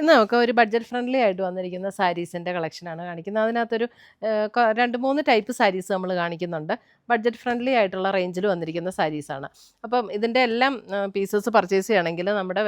ഇന്ന് നമുക്ക് ഒരു ബഡ്ജറ്റ് ഫ്രണ്ട്ലി ആയിട്ട് വന്നിരിക്കുന്ന സാരീസിൻ്റെ കളക്ഷനാണ് കാണിക്കുന്നത്. അതിനകത്തൊരു 2-3 ടൈപ്പ് സാരീസ് നമ്മൾ കാണിക്കുന്നുണ്ട്. ബഡ്ജറ്റ് ഫ്രണ്ട്ലി ആയിട്ടുള്ള റേഞ്ചിൽ വന്നിരിക്കുന്ന സാരീസാണ്. അപ്പം ഇതിൻ്റെ എല്ലാം പീസസ് പർച്ചേസ് ചെയ്യണമെങ്കിൽ നമ്മുടെ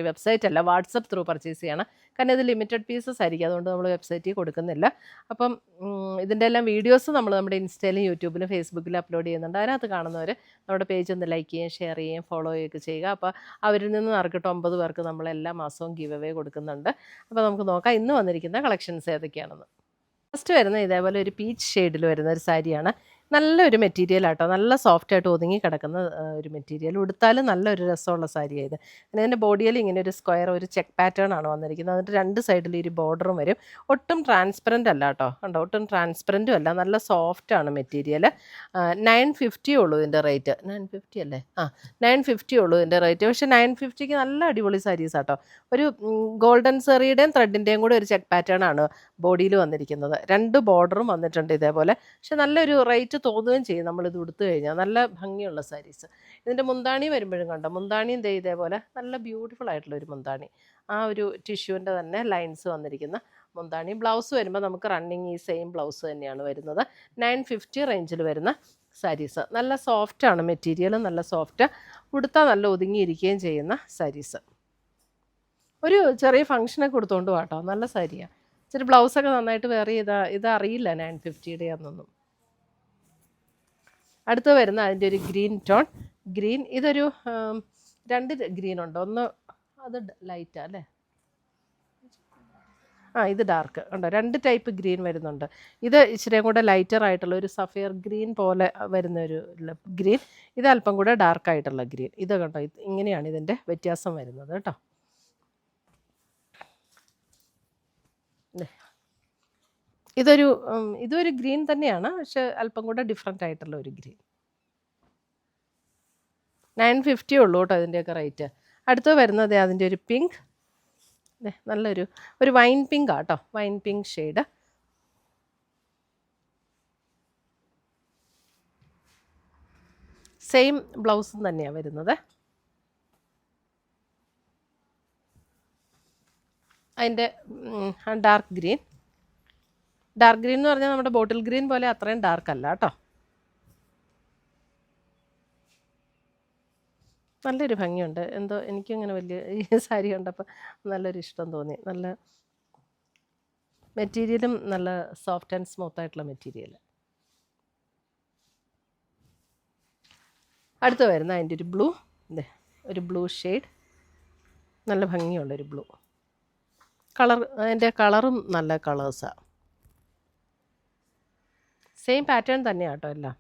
വെബ്സൈറ്റ് അല്ല, വാട്സപ്പ് ത്രൂ പർച്ചേസ് ചെയ്യണം. കാരണം ഇത് ലിമിറ്റഡ് പീസസ് ആയിരിക്കും, അതുകൊണ്ട് നമ്മൾ വെബ്സൈറ്റിൽ കൊടുക്കുന്നില്ല. അപ്പം ഇതിൻ്റെ എല്ലാം വീഡിയോസ് നമ്മൾ നമ്മുടെ ഇൻസ്റ്റയിലും യൂട്യൂബിലും ഫേസ്ബുക്കിലും അപ്ലോഡ് ചെയ്യുന്നുണ്ട്. അതിനകത്ത് കാണുന്നവർ നമ്മുടെ പേജ് ഒന്ന് ലൈക്ക് ചെയ്യുകയും ഷെയർ ചെയ്യുകയും ഫോളോ ചെയ്യുകയൊക്കെ ചെയ്യുക. അപ്പോൾ അവരിൽ നിന്ന് നറുക്കിട്ട് 9 പേർക്ക് നമ്മൾ എല്ലാ മാസവും ഗിവ് അവേ കൊടുക്കുന്നുണ്ട്. അപ്പോൾ നമുക്ക് നോക്കാം ഇന്ന് വന്നിരിക്കുന്ന കളക്ഷൻസ് ഏതൊക്കെയാണെന്ന്. ഫസ്റ്റ് വരുന്ന ഇതേപോലെ ഒരു പീച്ച് ഷെയ്ഡിൽ വരുന്ന ഒരു സാരിയാണ്. നല്ലൊരു മെറ്റീരിയൽ ആട്ടോ, നല്ല സോഫ്റ്റായിട്ട് ഒതുങ്ങി കിടക്കുന്ന ഒരു മെറ്റീരിയൽ. ഉടുത്താലും നല്ലൊരു രസമുള്ള സാരിയായത്. ഇതിൻ്റെ ബോഡിയിൽ ഇങ്ങനെ ഒരു സ്ക്വയർ ഒരു ചെക്ക് പാറ്റേൺ ആണ് വന്നിരിക്കുന്നത്. എന്നിട്ട് 2 സൈഡിൽ ഒരു ബോർഡറും വരും. ഒട്ടും ട്രാൻസ്പെറൻ്റ് അല്ല കേട്ടോ, കണ്ടോ, ഒട്ടും ട്രാൻസ്പെറൻറ്റും അല്ല, നല്ല സോഫ്റ്റാണ് മെറ്റീരിയൽ. 950 ഉള്ളൂ ഇതിൻ്റെ റേറ്റ്. 950 അല്ലേ? 950 ഉള്ളൂ ഇതിൻ്റെ റേറ്റ്. പക്ഷേ 950ക്ക് നല്ല അടിപൊളി സാരീസ് ആട്ടോ. ഒരു ഗോൾഡൻ സെറിയുടെയും ത്രെഡിൻ്റെയും കൂടെ ഒരു ചെക്ക് പാറ്റേൺ ആണ് ബോഡിയിൽ വന്നിരിക്കുന്നത്. 2 ബോർഡറും വന്നിട്ടുണ്ട് ഇതേപോലെ. പക്ഷെ നല്ലൊരു റേറ്റ് തോന്നുകയും ചെയ്യും നമ്മളിത് ഉടുത്തു കഴിഞ്ഞാൽ. നല്ല ഭംഗിയുള്ള സാരീസ്. ഇതിൻ്റെ മുന്താണി വരുമ്പോഴും കണ്ടോ, മുന്താണിയും ഇതേപോലെ നല്ല ബ്യൂട്ടിഫുൾ ആയിട്ടുള്ളൊരു മുന്താണി. ആ ഒരു ടിഷ്യൂവിൻ്റെ തന്നെ ലൈൻസ് വന്നിരിക്കുന്ന മുന്താണി. ബ്ലൗസ് വരുമ്പോൾ നമുക്ക് റണ്ണിങ് ഈ സെയിം ബ്ലൗസ് തന്നെയാണ് വരുന്നത്. 950 റേഞ്ചിൽ വരുന്ന സാരീസ്. നല്ല സോഫ്റ്റാണ് മെറ്റീരിയൽ, നല്ല സോഫ്റ്റ്. ഉടുത്താൽ നല്ല ഒതുങ്ങിയിരിക്കുകയും ചെയ്യുന്ന സാരീസ്. ഒരു ചെറിയ ഫംഗ്ഷനൊക്കെ കൊടുത്തുകൊണ്ട് പോകാട്ടോ, നല്ല സാരിയാണ്. ഇച്ചിരി ബ്ലൗസൊക്കെ നന്നായിട്ട് വെയർ ചെയ്താൽ ഇതറിയില്ല 950യുടെ ആണെന്നൊന്നും. അടുത്ത് വരുന്ന അതിൻ്റെ ഒരു ഗ്രീൻ ടോൺ ഗ്രീൻ. ഇതൊരു 2 ഗ്രീൻ ഉണ്ട്. ഒന്ന് അത് ലൈറ്റാ അല്ലേ, ഇത് ഡാർക്ക് ഉണ്ടോ. 2 ടൈപ്പ് ഗ്രീൻ വരുന്നുണ്ട്. ഇത് ഇച്ചിരി കൂടെ ലൈറ്റർ ആയിട്ടുള്ള ഒരു സഫയർ ഗ്രീൻ പോലെ വരുന്ന ഒരു ഗ്രീൻ. ഇത് അല്പം കൂടെ ഡാർക്കായിട്ടുള്ള ഗ്രീൻ. ഇത് കണ്ടോ, ഇങ്ങനെയാണ് ഇതിൻ്റെ വ്യത്യാസം വരുന്നത് കേട്ടോ. ഇതൊരു ഗ്രീൻ തന്നെയാണ്, പക്ഷെ അല്പം കൂടെ ഡിഫറെൻ്റ് ആയിട്ടുള്ള ഒരു ഗ്രീൻ. 950 ഉള്ളൂ കേട്ടോ ഇതിൻ്റെയൊക്കെ റേറ്റ്. അടുത്ത് വരുന്നത് അതിൻ്റെ ഒരു പിങ്ക്. നല്ലൊരു വൈൻ പിങ്ക് ആട്ടോ, വൈൻ പിങ്ക് ഷെയ്ഡ്. സെയിം ബ്ലൗസും തന്നെയാണ് വരുന്നത്. അതിൻ്റെ ഡാർക്ക് ഗ്രീൻ എന്ന് പറഞ്ഞാൽ നമ്മുടെ ബോട്ടിൽ ഗ്രീൻ പോലെ അത്രയും ഡാർക്ക് അല്ല കേട്ടോ. നല്ലൊരു ഭംഗിയുണ്ട്. എന്തോ എനിക്കങ്ങനെ വലിയ ഈ സാരി കണ്ടപ്പോൾ നല്ലൊരു ഇഷ്ടം തോന്നി. നല്ല മെറ്റീരിയലും നല്ല സോഫ്റ്റ് ആൻഡ് സ്മൂത്ത് ആയിട്ടുള്ള മെറ്റീരിയൽ. അടുത്ത് വരുന്ന അതിൻ്റെ ഒരു ബ്ലൂ. ഒരു ബ്ലൂ ഷെയ്ഡ്, നല്ല ഭംഗിയുള്ളൊരു ബ്ലൂ കളർ. അതിൻ്റെ കളറും നല്ല കളേഴ്സാണ്. സെയിം പാറ്റേൺ തന്നെയാണ് കേട്ടോ എല്ലാം.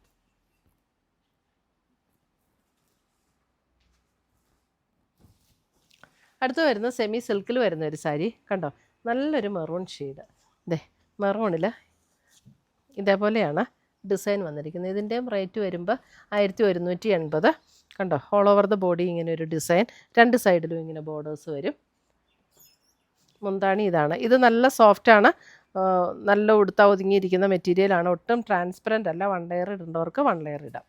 അടുത്ത് വരുന്ന സെമി സിൽക്കിൽ വരുന്ന ഒരു സാരി കണ്ടോ, നല്ലൊരു മെറൂൺ ഷെയ്ഡ്. മെറൂണിൽ ഇതേപോലെയാണ് ഡിസൈൻ വന്നിരിക്കുന്നത്. ഇതിൻ്റെയും റേറ്റ് വരുമ്പോൾ 1180. കണ്ടോ, ഓൾ ഓവർ ദ ബോഡി ഇങ്ങനെ ഒരു ഡിസൈൻ. 2 സൈഡിലും ഇങ്ങനെ ബോർഡേഴ്സ് വരും. മുന്താണി ഇതാണ്. ഇത് നല്ല സോഫ്റ്റാണ്, നല്ല ഉടുത്താൽ ഒതുങ്ങിയിരിക്കുന്ന മെറ്റീരിയലാണ്. ഒട്ടും ട്രാൻസ്പെറൻ്റ് അല്ല. 1 ലെയർ ഇടേണ്ടവർക്ക് 1 ലെയർ ഇടാം.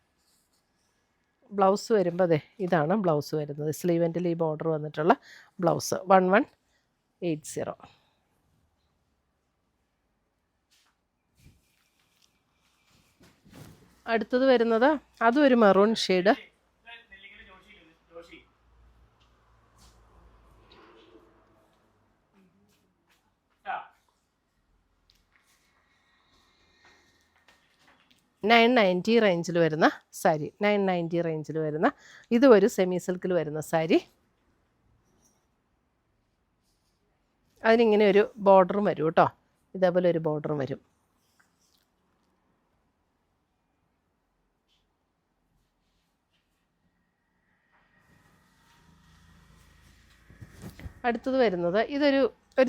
ബ്ലൗസ് വരുമ്പോൾ ഇതാണ് ബ്ലൗസ് വരുന്നത്. സ്ലീവെൻ്റിൽ ഈ ബോർഡർ വന്നിട്ടുള്ള ബ്ലൗസ് 1180. അടുത്തത് വരുന്നത് അതും ഒരു മെറൂൺ ഷെയ്ഡ്. $990 റേഞ്ചിൽ വരുന്ന സാരി. 990 റേഞ്ചിൽ വരുന്ന ഇതും ഒരു സെമി സിൽക്കിൽ വരുന്ന സാരി. അതിനിങ്ങനെ ഒരു ബോർഡറും വരും കേട്ടോ, ഇതേപോലെ ഒരു ബോർഡറും വരും. അടുത്തത് വരുന്നത് ഇതൊരു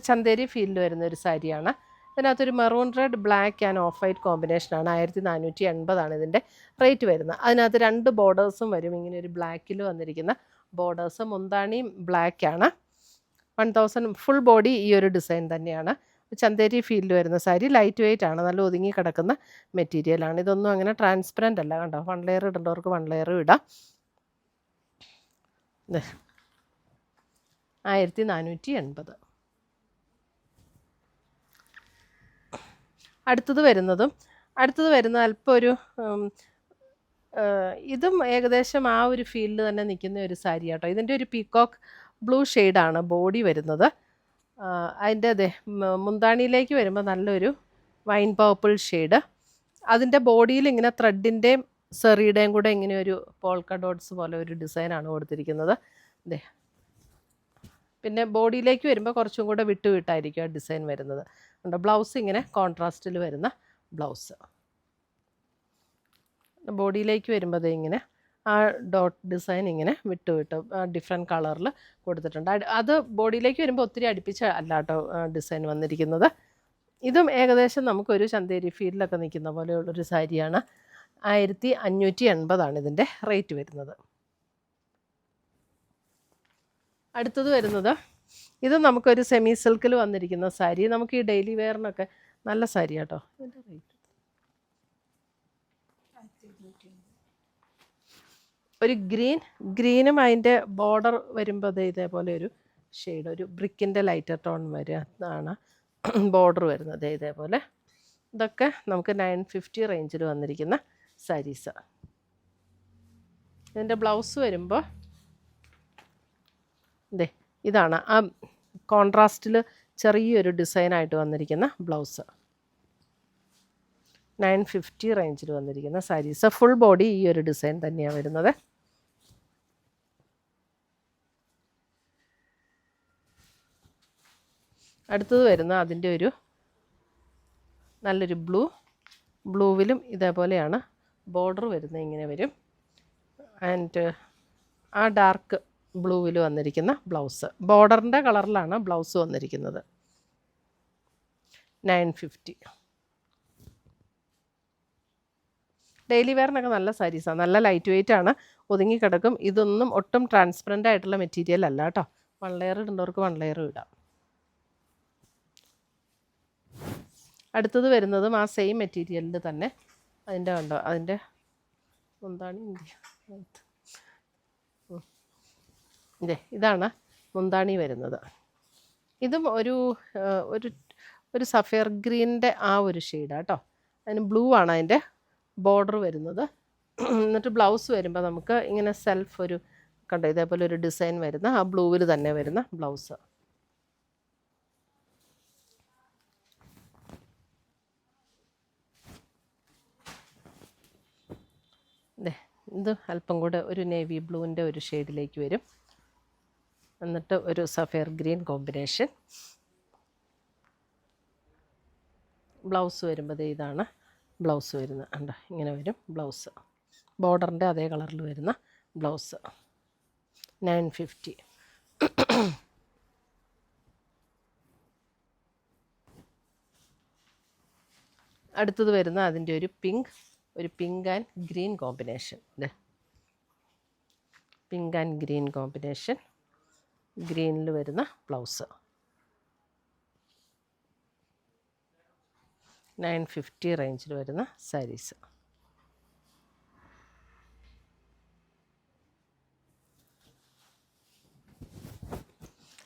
ചന്തേരി ഫീൽഡിൽ വരുന്ന ഒരു സാരിയാണ്. ഇതിനകത്തൊരു maroon red black and of white കോമ്പിനേഷനാണ്. 1480 ഇതിൻ്റെ റേറ്റ് വരുന്നത്. അതിനകത്ത് 2 ബോർഡേഴ്സും വരും. ഇങ്ങനെ ഒരു ബ്ലാക്കിൽ വന്നിരിക്കുന്ന ബോർഡേഴ്സ്. മുന്താണിയും ബ്ലാക്കാണ്. 1000 ഫുൾ ബോഡി ഈ ഒരു ഡിസൈൻ തന്നെയാണ്. ചന്തേരി ഫീൽഡിൽ വരുന്ന സാരി. ലൈറ്റ് വെയ്റ്റ് ആണ്, നല്ല ഒതുങ്ങി കിടക്കുന്ന മെറ്റീരിയലാണ്. ഇതൊന്നും അങ്ങനെ ട്രാൻസ്പെറൻ്റ് അല്ല. കണ്ടോ, 1 ലെയർ ഇടേണ്ടവർക്ക് 1 ലെയറും ഇടാം. 1480. അടുത്തത് വരുന്നത് അല്പം ഒരു ഇതും ഏകദേശം ആ ഒരു ഫീൽഡിൽ തന്നെ നിൽക്കുന്ന ഒരു സാരി കേട്ടോ. ഇതിൻ്റെ ഒരു പീക്കോക്ക് ബ്ലൂ ഷെയ്ഡാണ് ബോഡി വരുന്നത്. അതിൻ്റെ അതെ മുന്താണിയിലേക്ക് വരുമ്പോൾ നല്ലൊരു വൈൻ പർപ്പിൾ ഷെയ്ഡ്. അതിൻ്റെ ബോഡിയിൽ ഇങ്ങനെ ത്രെഡിൻ്റെയും സെറിയുടെയും കൂടെ ഇങ്ങനെ ഒരു പോൾക്ക ഡോട്ട്സ് പോലെ ഒരു ഡിസൈനാണ് കൊടുത്തിരിക്കുന്നത്. അതെ, പിന്നെ ബോഡിയിലേക്ക് വരുമ്പോൾ കുറച്ചും കൂടെ വിട്ടായിരിക്കും ആ ഡിസൈൻ വരുന്നത്. ബ്ലൗസ് ഇങ്ങനെ കോൺട്രാസ്റ്റിൽ വരുന്ന ബ്ലൗസ്. ബോഡിയിലേക്ക് വരുമ്പോൾ ഇങ്ങനെ ആ ഡോട്ട് ഡിസൈൻ ഇങ്ങനെ വിട്ട് ഡിഫറെൻറ്റ് കളറിൽ കൊടുത്തിട്ടുണ്ട്. അത് ബോഡിയിലേക്ക് വരുമ്പോൾ ഒത്തിരി അടുപ്പിച്ച് അല്ല കേട്ടോ ഡിസൈൻ വന്നിരിക്കുന്നത്. ഇതും ഏകദേശം നമുക്കൊരു ചന്തേരി ഫീൽഡിലൊക്കെ നിൽക്കുന്ന പോലെയുള്ളൊരു സാരിയാണ്. 1580 ഇതിൻ്റെ റേറ്റ് വരുന്നത്. അടുത്തത് വരുന്നത് ഇത് നമുക്കൊരു സെമി സിൽക്കിൽ വന്നിരിക്കുന്ന സാരി. നമുക്ക് ഈ ഡെയിലി വെയറിനൊക്കെ നല്ല സാരി കേട്ടോ. ഇതിൻ്റെ റേറ്റ് ഒരു ഗ്രീനും അതിൻ്റെ ബോർഡർ വരുമ്പോൾ ഇതേപോലെ ഒരു ഷെയ്ഡ്, ഒരു ബ്രിക്കിൻ്റെ ലൈറ്റർ ടോൺ വരുന്നതാണ് ബോർഡർ വരുന്നത് ഇതേപോലെ. ഇതൊക്കെ നമുക്ക് 950 റേഞ്ചിൽ വന്നിരിക്കുന്ന സാരീസ്. ഇതിൻ്റെ ബ്ലൗസ് വരുമ്പോൾ ഇതാണ് ആ കോൺട്രാസ്റ്റിൽ ചെറിയൊരു ഡിസൈനായിട്ട് വന്നിരിക്കുന്ന ബ്ലൗസ്. 950 റേഞ്ചിൽ വന്നിരിക്കുന്ന സാരീസ്. ഫുൾ ബോഡി ഈ ഒരു ഡിസൈൻ തന്നെയാണ് വരുന്നത്. അടുത്തത് വരുന്ന അതിൻ്റെ ഒരു നല്ലൊരു ബ്ലൂവിലും ഇതേപോലെയാണ് ബോർഡർ വരുന്നത്, ഇങ്ങനെ വരും. ആൻഡ് ആ ഡാർക്ക് ബ്ലൂവിൽ വന്നിരിക്കുന്ന ബ്ലൗസ്, ബോർഡറിൻ്റെ കളറിലാണ് ബ്ലൗസ് വന്നിരിക്കുന്നത്. 950. ഡെയിലി വെയറിനൊക്കെ നല്ല സാരീസാണ്, നല്ല ലൈറ്റ് വെയ്റ്റ് ആണ്, ഒതുങ്ങിക്കിടക്കും. ഇതൊന്നും ഒട്ടും ട്രാൻസ്പെറൻ്റ് ആയിട്ടുള്ള മെറ്റീരിയൽ അല്ല കേട്ടോ. 1 ലെയർ ഇടുന്നവർക്ക് 1 ലെയർ ഇടാം. അടുത്തത് വരുന്നതും ആ സെയിം മെറ്റീരിയലിൽ തന്നെ അതിൻ്റെ കണ്ടോ, അതിൻ്റെ മുന്താണി ഇതാണ് മുന്താണി വരുന്നത്. ഇതും ഒരു സഫയർ ഗ്രീനിൻ്റെ ആ ഒരു ഷെയ്ഡാണ് കേട്ടോ. അതിന് ബ്ലൂ ആണ് അതിൻ്റെ ബോർഡർ വരുന്നത്. എന്നിട്ട് ബ്ലൗസ് വരുമ്പോൾ നമുക്ക് ഇങ്ങനെ സെൽഫ് ഒരു കണ്ടോ ഇതേപോലെ ഒരു ഡിസൈൻ വരുന്ന ആ ബ്ലൂവിൽ തന്നെ വരുന്ന ബ്ലൗസ്. ഇത് അല്പം കൂടെ ഒരു നേവി ബ്ലൂവിൻ്റെ ഒരു ഷെയ്ഡിലേക്ക് വരും. എന്നിട്ട് ഒരു സഫയർ ഗ്രീൻ കോമ്പിനേഷൻ. ബ്ലൗസ് വരുമ്പോൾ ഇതാണ് ബ്ലൗസ് വരുന്നത്. കണ്ടോ ഇങ്ങനെ വരും ബ്ലൗസ്, ബോർഡറിൻ്റെ അതേ കളറിൽ വരുന്ന ബ്ലൗസ്. 950. അടുത്തത് വരുന്ന അതിൻ്റെ ഒരു pink and green combination. Pink and green combination, ഗ്രീനിൽ വരുന്ന ബ്ലൗസ്. 950 റേഞ്ചിൽ വരുന്ന സാരീസ്.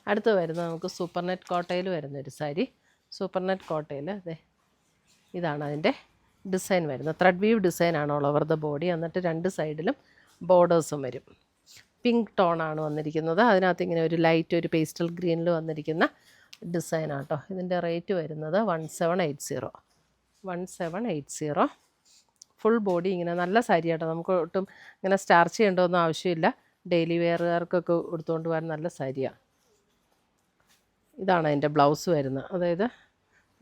അടുത്ത് വരുന്നത് നമുക്ക് സൂപ്പർ നെറ്റ് കോട്ടയിൽ വരുന്നൊരു സാരി. സൂപ്പർ നെറ്റ് കോട്ടയിൽ ഇതാണ് അതിൻ്റെ ഡിസൈൻ വരുന്നത്. ത്രെഡ് വീവ് ഡിസൈനാണ് ഓൾ ഓവർ ദ ബോഡി. എന്നിട്ട് 2 സൈഡിലും ബോർഡേഴ്സും വരും. പിങ്ക് ടോണാണ് വന്നിരിക്കുന്നത്. അതിനകത്ത് ഇങ്ങനെ ഒരു ലൈറ്റ് ഒരു പേസ്റ്റൽ ഗ്രീനിൽ വന്നിരിക്കുന്ന ഡിസൈനാണ് കേട്ടോ. ഇതിൻ്റെ റേറ്റ് വരുന്നത് 1780. ഫുൾ ബോഡി ഇങ്ങനെ നല്ല സാരി കേട്ടോ. നമുക്ക് ഒട്ടും ഇങ്ങനെ സ്റ്റാർച്ച് ചെയ്യേണ്ടതൊന്നും ആവശ്യമില്ല. ഡെയിലി വെയറുകാർക്കൊക്കെ എടുത്തുകൊണ്ട് പോകാൻ നല്ല സാരിയാണ്. ഇതാണ് അതിൻ്റെ ബ്ലൗസ് വരുന്നത്. അതായത്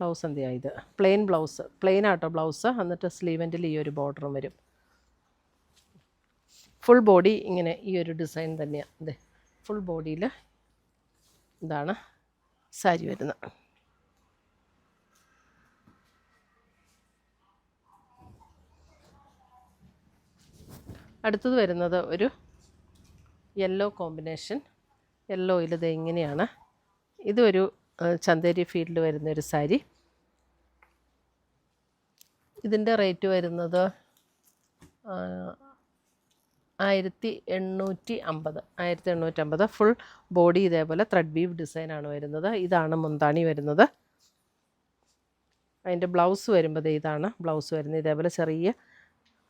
ബ്ലൗസ് എന്തിയാണ് ഇത് പ്ലെയിൻ ആട്ടോ ബ്ലൗസ്. എന്നിട്ട് സ്ലീവെൻറ്റിൽ ഈ ഒരു ബോർഡറും വരും. ഫുൾ ബോഡി ഇങ്ങനെ ഈ ഒരു ഡിസൈൻ തന്നെയാണ്. ഫുൾ ബോഡിയിൽ ഇതാണ് സാരി വരുന്നത്. അടുത്തത് വരുന്നത് ഒരു യെല്ലോ കോമ്പിനേഷൻ. യെല്ലോയിൽ ഇങ്ങനെയാണ്. ഇതൊരു ചന്തേരി ഫീൽഡിൽ വരുന്നൊരു സാരി. ഇതിൻ്റെ റേറ്റ് വരുന്നത് 1850. ഫുൾ ബോഡി ഇതേപോലെ ത്രെഡ് വീവ് ഡിസൈനാണ് വരുന്നത്. ഇതാണ് മുന്താണി വരുന്നത്. അതിൻ്റെ ബ്ലൗസ് വരുമ്പോൾ ഇതാണ് ബ്ലൗസ് വരുന്നത്. ഇതേപോലെ ചെറിയ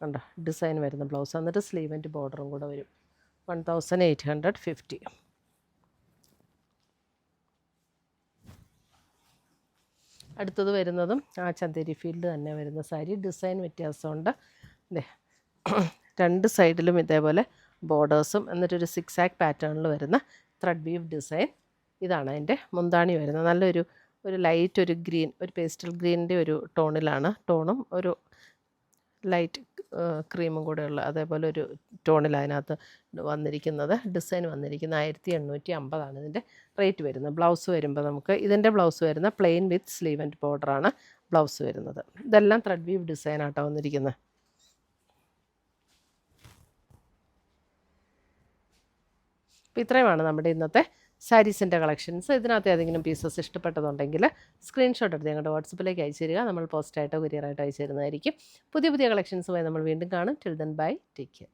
കണ്ടോ ഡിസൈൻ വരുന്ന ബ്ലൗസ്. എന്നിട്ട് സ്ലീവിൻ്റെ ബോർഡറും കൂടെ വരും. 1850. അടുത്തത് വരുന്നതും ആ ചന്തേരി ഫീൽഡ് തന്നെ വരുന്ന സാരി. ഡിസൈൻ വ്യത്യാസമുണ്ട്. അല്ലേ, രണ്ട് സൈഡിലും ഇതേപോലെ ബോർഡേഴ്സും എന്നിട്ടൊരു സിക്സാക്ക് പാറ്റേണിൽ വരുന്ന ത്രെഡ് വീവ് ഡിസൈൻ. ഇതാണ് അതിൻ്റെ മുന്താണി വരുന്നത്. നല്ലൊരു ലൈറ്റ് ഒരു ഗ്രീൻ, ഒരു പേസ്റ്റൽ ഗ്രീനിൻ്റെ ഒരു ടോണിലാണ്. ടോണും ഒരു ലൈറ്റ് ക്രീമും കൂടെയുള്ള അതേപോലെ ഒരു ടോണിൽ അതിനകത്ത് വന്നിരിക്കുന്നത്. ഡിസൈൻ വന്നിരിക്കുന്നത് 1850 ഇതിൻ്റെ റേറ്റ് വരുന്നത്. ബ്ലൗസ് വരുമ്പോൾ നമുക്ക് ഇതിൻ്റെ ബ്ലൗസ് വരുന്ന പ്ലെയിൻ വിത്ത് സ്ലീവ് ആൻഡ് ബോർഡറാണ് ബ്ലൗസ് വരുന്നത്. ഇതെല്ലാം ത്രെഡ് വീവ് ഡിസൈനായിട്ടാണ് വന്നിരിക്കുന്നത്. അപ്പോൾ ഇത്രയുമാണ് നമ്മുടെ ഇന്നത്തെ സാരീസിൻ്റെ കളക്ഷൻസ്. ഇതിനകത്ത് ഏതെങ്കിലും പീസസ് ഇഷ്ടപ്പെട്ടതുണ്ടെങ്കിൽ സ്ക്രീൻഷോട്ട് എടുത്ത് ഞങ്ങളുടെ വാട്സപ്പിലേക്ക് അയച്ചു തരിക. നമ്മൾ പോസ്റ്റായിട്ടോ കൊറിയറായിട്ടോ അയച്ചു തരുന്നതായിരിക്കും. പുതിയ കളക്ഷൻസുമായി നമ്മൾ വീണ്ടും കാണും. Till then bye, take care.